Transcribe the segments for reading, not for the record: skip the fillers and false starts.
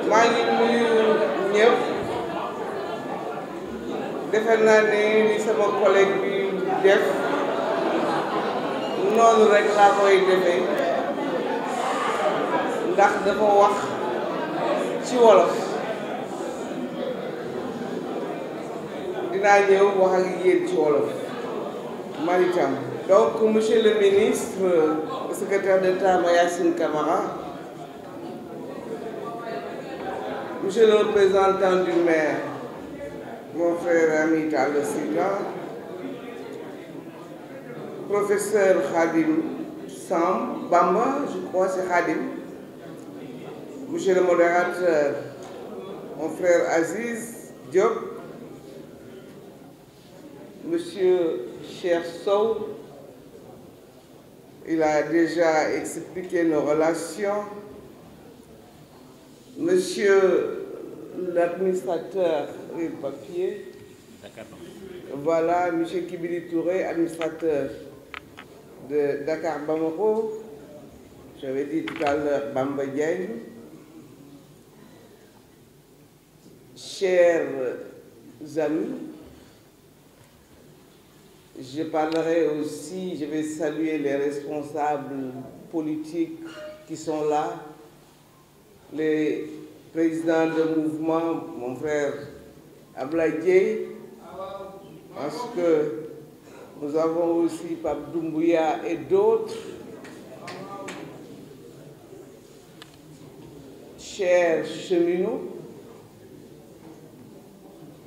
maa ngi nuyu ñëpp defe naa ne ni sama collègue bi def noonu rek laa koy defee ndax dafa wax ci wolof dinaa ñëw wax ak yéen ci wolof maritam. Donc, monsieur le ministre, le secrétaire d'État Mayacine Camara, monsieur le représentant du maire, mon frère ami Talla Sylla, professeur Khadim Samb Bamba, je crois c'est Khadim, monsieur le modérateur, mon frère Aziz Diop, monsieur Cheikh Sow, il a déjà expliqué nos relations. Monsieur l'administrateur du papier, voilà, monsieur Kibili Touré, administrateur de Dakar Bamako, j'avais dit tout à l'heure Bamba Diagne, chers amis, je parlerai aussi, je vais saluer les responsables politiques qui sont là, les présidents de mouvement, mon frère Ablaye Dieye, parce que nous avons aussi Pape Doumbouya et d'autres. Chers cheminots,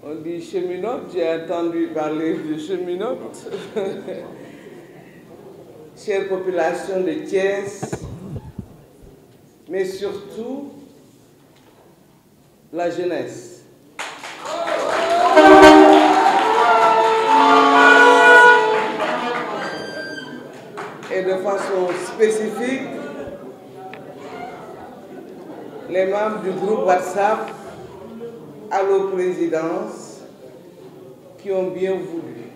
on dit cheminote, j'ai entendu parler de cheminote. Chère population de Thiès, mais surtout la jeunesse. Et de façon spécifique, les membres du groupe WhatsApp Allo Présidence qui ont bien voulu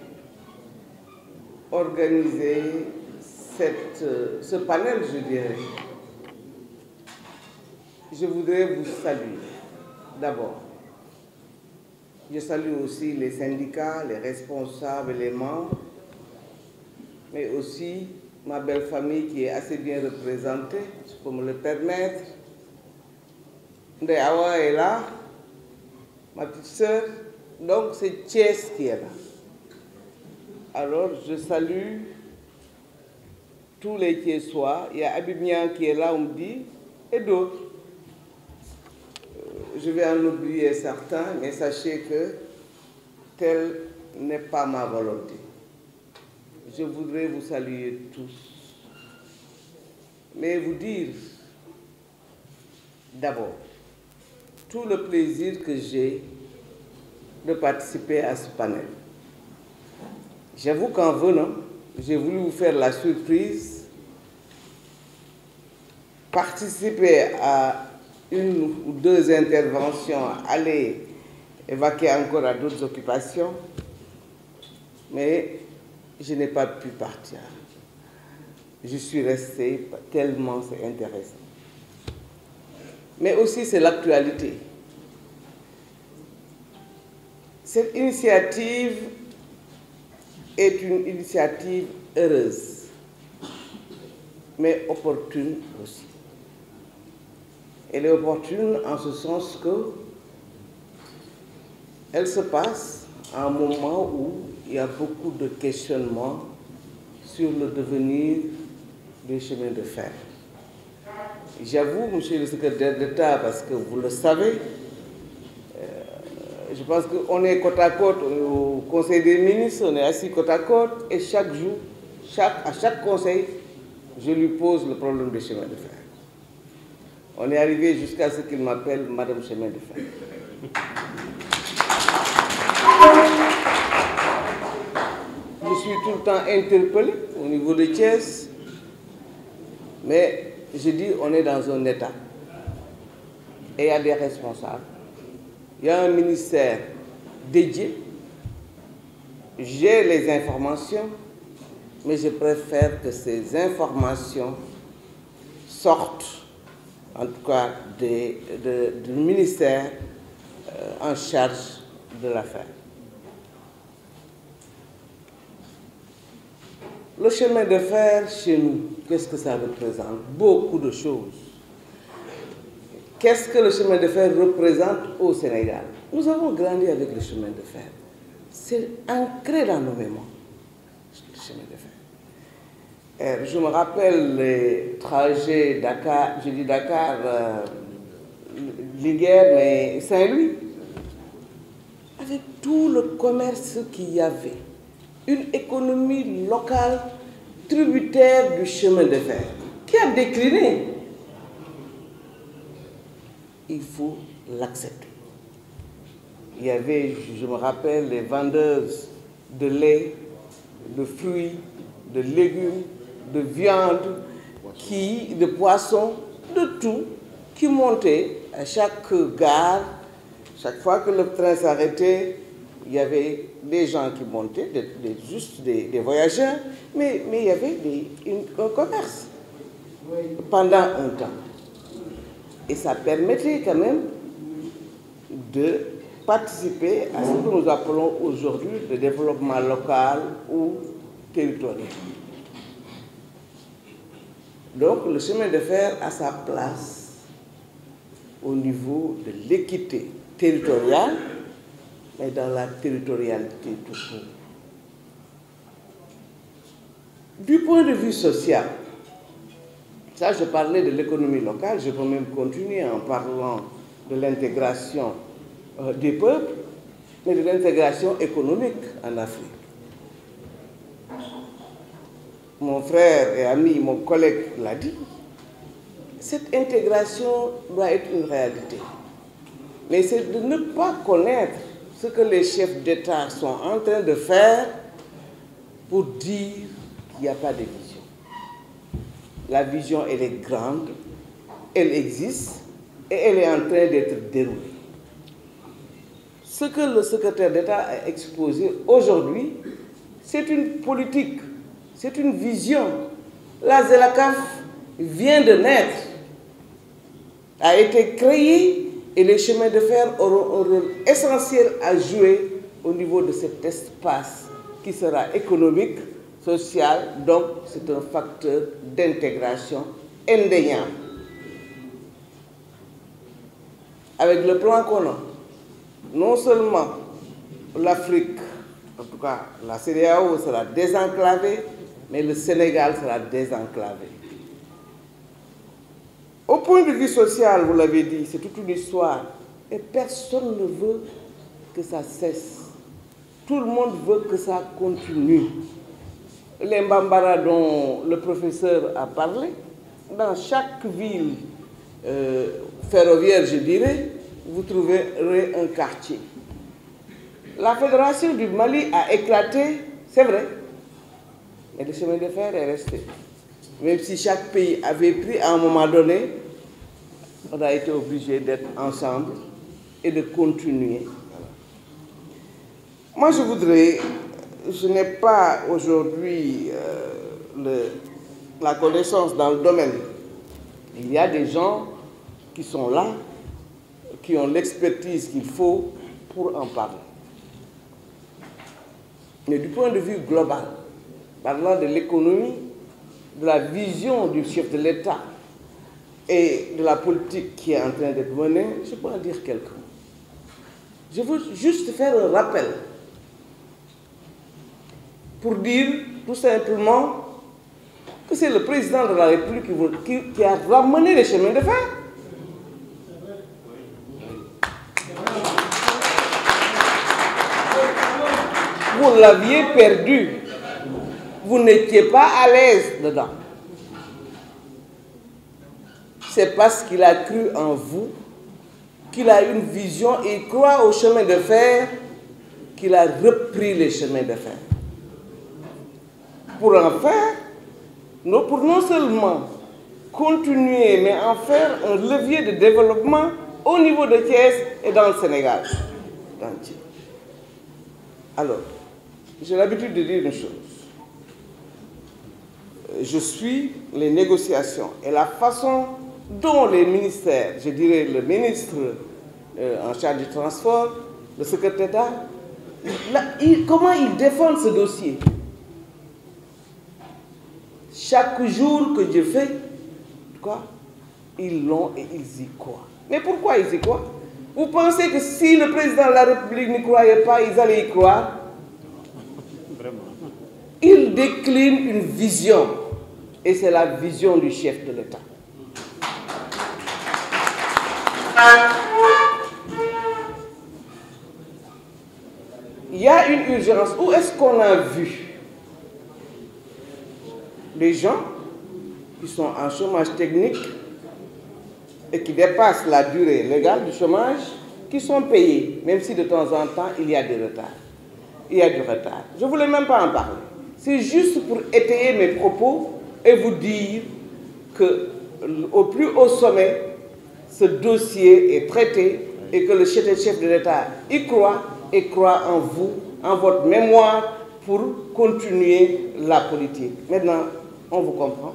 organiser ce panel, je dirais. Je voudrais vous saluer d'abord. Je salue aussi les syndicats, les responsables, les membres, mais aussi ma belle famille qui est assez bien représentée, je peux me le permettre. Ndeye Awa est là, ma petite sœur, donc c'est Thiès qui est là. Alors je salue tous les Thiessois, il y a Habib Niang qui est là, on me dit, et d'autres. Je vais en oublier certains, mais sachez que telle n'est pas ma volonté. Je voudrais vous saluer tous, mais vous dire d'abord tout le plaisir que j'ai de participer à ce panel. J'avoue qu'en venant, j'ai voulu vous faire la surprise, participer à une ou deux interventions, aller évacuer encore à d'autres occupations, mais je n'ai pas pu partir. Je suis restée tellement c'est intéressant. Mais aussi c'est l'actualité. Cette initiative est une initiative heureuse, mais opportune aussi. Elle est opportune en ce sens que elle se passe à un moment où il y a beaucoup de questionnements sur le devenir des chemins de fer. J'avoue, monsieur le secrétaire d'État, parce que vous le savez, je pense qu'on est côte à côte au Conseil des ministres, on est assis côte à côte, et chaque jour, à chaque conseil, je lui pose le problème des chemins de fer. On est arrivé jusqu'à ce qu'il m'appelle Madame Chemin de Fer. Je suis tout le temps interpellé au niveau de Thiès, mais je dis on est dans un état et il y a des responsables. Il y a un ministère dédié, j'ai les informations, mais je préfère que ces informations sortent, en tout cas du ministère en charge de l'affaire. Le chemin de fer chez nous, qu'est-ce que ça représente? Beaucoup de choses. Qu'est-ce que le chemin de fer représente au Sénégal? Nous avons grandi avec le chemin de fer. C'est ancré dans nos mémoires, le chemin de fer. Je me rappelle les trajets Dakar, je dis Dakar, Linguère, mais Saint-Louis, avec tout le commerce qu'il y avait, une économie locale tributaire du chemin de fer, qui a décliné. Il faut l'accepter. Il y avait, je me rappelle, les vendeuses de lait, de fruits, de légumes, de viande, de poissons, de tout, qui montaient à chaque gare. Chaque fois que le train s'arrêtait, il y avait des gens qui montaient, juste des voyageurs, mais il y avait un commerce pendant un temps. Et ça permettait quand même de participer à ce que nous appelons aujourd'hui le développement local ou territorial. Donc le chemin de fer a sa place au niveau de l'équité territoriale, mais dans la territorialité tout court. Du point de vue social, ça je parlais de l'économie locale, je peux même continuer en parlant de l'intégration des peuples, mais de l'intégration économique en Afrique. Mon frère et ami, mon collègue l'a dit, cette intégration doit être une réalité. Mais c'est de ne pas connaître ce que les chefs d'État sont en train de faire pour dire qu'il n'y a pas de vision. La vision, elle est grande, elle existe et elle est en train d'être déroulée. Ce que le secrétaire d'État a exposé aujourd'hui, c'est une politique, c'est une vision. La ZELACAF vient de naître, a été créée et les chemins de fer auront un rôle essentiel à jouer au niveau de cet espace qui sera économique, social, donc c'est un facteur d'intégration indéniable. Avec le plan qu'on a, non seulement l'Afrique, en tout cas la CEDEAO sera désenclavée, mais le Sénégal sera désenclavé. Au point de vue social, vous l'avez dit, c'est toute une histoire. Et personne ne veut que ça cesse. Tout le monde veut que ça continue. Les Mbambara dont le professeur a parlé, dans chaque ville ferroviaire, je dirais, vous trouverez un quartier. La fédération du Mali a éclaté, c'est vrai, mais le chemin de fer est resté. Même si chaque pays avait pris à un moment donné, on a été obligé d'être ensemble et de continuer. Moi, je n'ai pas aujourd'hui la connaissance dans le domaine. Il y a des gens qui sont là, qui ont l'expertise qu'il faut pour en parler. Mais du point de vue global, parlant de l'économie, de la vision du chef de l'État et de la politique qui est en train d'être menée, je peux en dire quelques mots. Je veux juste faire un rappel pour dire tout simplement que c'est le président de la République qui a ramené les chemins de fer. Vous l'aviez perdu. Vous n'étiez pas à l'aise dedans. C'est parce qu'il a cru en vous, qu'il a une vision et il croit au chemin de fer, qu'il a repris les chemins de fer. Pour en faire, pour non seulement continuer, mais en faire un levier de développement au niveau de Thiès et dans le Sénégal. Alors, j'ai l'habitude de dire une chose. je suis les négociations et la façon dont les ministères, je dirais le ministre en charge du transport, le secrétaire d'État, comment ils défendent ce dossier. Chaque jour que je fais, quoi, ils l'ont et ils y croient. Mais pourquoi ils y croient? Vous pensez que si le président de la République n'y croyait pas, ils allaient y croire? Vraiment. Ils déclinent une vision, et c'est la vision du chef de l'État. Il y a une urgence. Où est-ce qu'on a vu les gens qui sont en chômage technique et qui dépassent la durée légale du chômage, qui sont payés, même si de temps en temps il y a des retards. Il y a du retard. Je ne voulais même pas en parler. C'est juste pour étayer mes propos et vous dire qu'au plus haut sommet, ce dossier est traité et que le chef de l'État y croit et croit en vous, en votre mémoire pour continuer la politique. Maintenant, on vous comprend.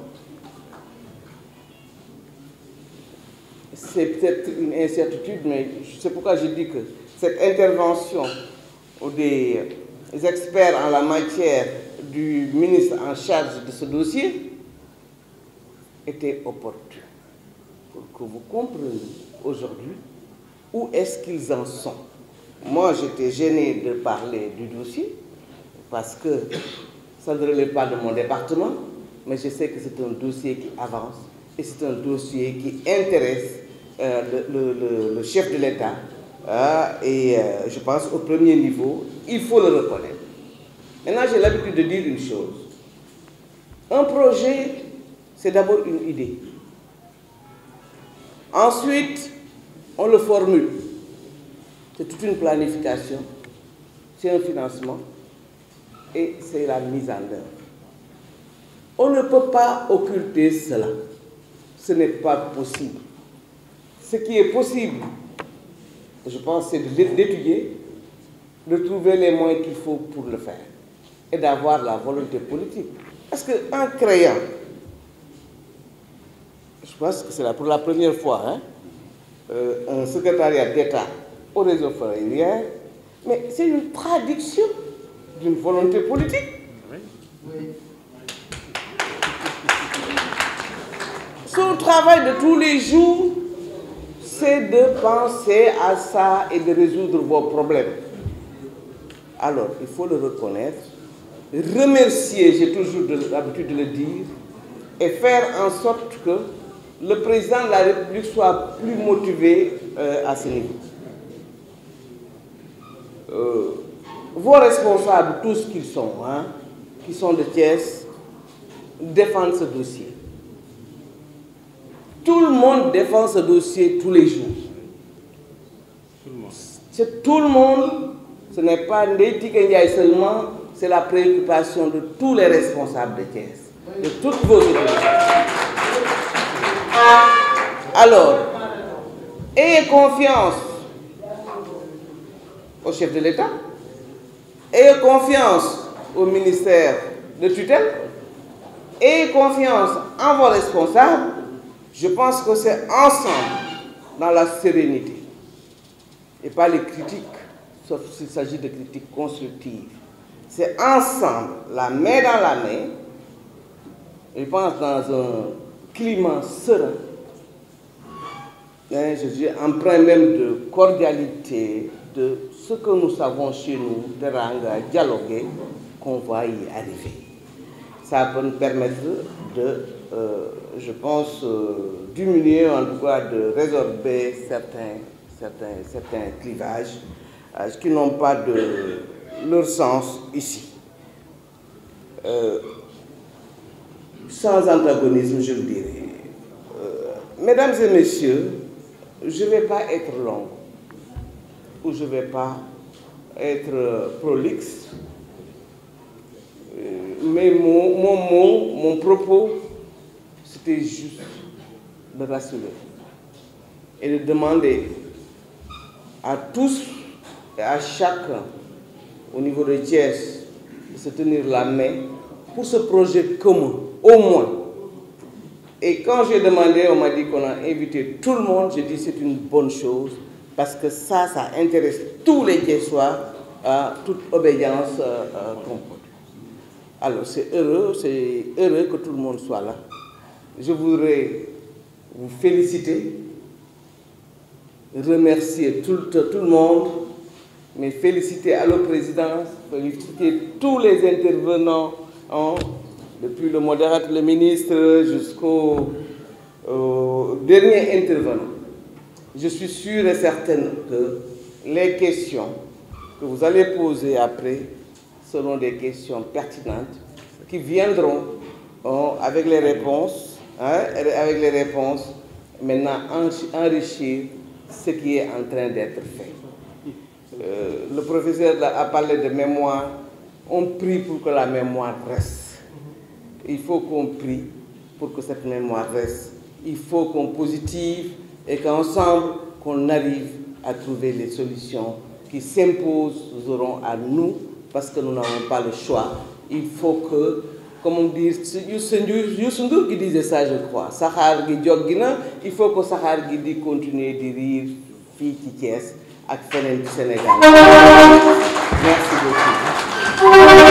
C'est peut-être une incertitude, mais c'est pourquoi je dis que cette intervention des experts en la matière du ministre en charge de ce dossier était opportune pour que vous compreniez aujourd'hui où est-ce qu'ils en sont. Moi, j'étais gêné de parler du dossier parce que ça ne relève pas de mon département, mais je sais que c'est un dossier qui avance et c'est un dossier qui intéresse le chef de l'État et je pense au premier niveau, il faut le reconnaître. Maintenant, j'ai l'habitude de dire une chose. Un projet, c'est d'abord une idée. Ensuite, on le formule. C'est toute une planification, c'est un financement et c'est la mise en œuvre. On ne peut pas occulter cela. Ce n'est pas possible. Ce qui est possible, je pense, c'est d'étudier, de trouver les moyens qu'il faut pour le faire et d'avoir la volonté politique. Parce qu'en créant, je pense que c'est pour la première fois, un secrétariat d'État au réseau ferroviaire, mais c'est une traduction d'une volonté politique. Oui. Son travail de tous les jours, c'est de penser à ça et de résoudre vos problèmes. Alors, il faut le reconnaître, remercier, j'ai toujours l'habitude de le dire, et faire en sorte que le président de la République soit plus motivé à ce niveau. Vos responsables, tous qu'ils sont, qui sont de Thiès, défendent ce dossier. Tout le monde défend ce dossier tous les jours. C'est tout le monde, ce n'est pas Ndeye Ndiaye seulement, c'est la préoccupation de tous les responsables de Thiès, de toutes vos autorités. Alors, ayez confiance au chef de l'État, ayez confiance au ministère de tutelle, ayez confiance en vos responsables. Je pense que c'est ensemble, dans la sérénité, et pas les critiques, sauf s'il s'agit de critiques constructives. C'est ensemble, la main dans la main, je pense dans un climat serein, je dis empreint même de cordialité, de ce que nous savons chez nous, de dialoguer, qu'on va y arriver. Ça peut nous permettre de, je pense, diminuer, en tout cas, de résorber certains clivages qui n'ont pas de leur sens ici. Sans antagonisme, je le dirais. Mesdames et messieurs, je ne vais pas être long ou je ne vais pas être prolixe. Mais mon propos, c'était juste de rassurer et de demander à tous et à chacun au niveau de Thiès de se tenir la main pour ce projet commun au moins. Et quand j'ai demandé, on m'a dit qu'on a invité tout le monde. J'ai dit c'est une bonne chose parce que ça intéresse tous les Thiessois à toute obédience qu'on peut. Alors c'est heureux que tout le monde soit là. Je voudrais vous féliciter, remercier tout le monde, mais féliciter à la présidence, féliciter tous les intervenants, depuis le modérateur, le ministre, jusqu'au dernier intervenant. Je suis sûre et certaine que les questions que vous allez poser après seront des questions pertinentes qui viendront avec les réponses, maintenant enrichir ce qui est en train d'être fait. Le professeur a parlé de mémoire. On prie pour que la mémoire reste. Il faut qu'on prie pour que cette mémoire reste. Il faut qu'on positive et qu'ensemble, qu'on arrive à trouver les solutions qui s'imposeront à nous parce que nous n'avons pas le choix. Il faut que, comme on dit, Youssou Ndour qui disait ça, je crois, Sahar gi Djogina, il faut que Sahar gi continue de rire fii ci Thiès ak feneen ci Sénégal. Merci beaucoup.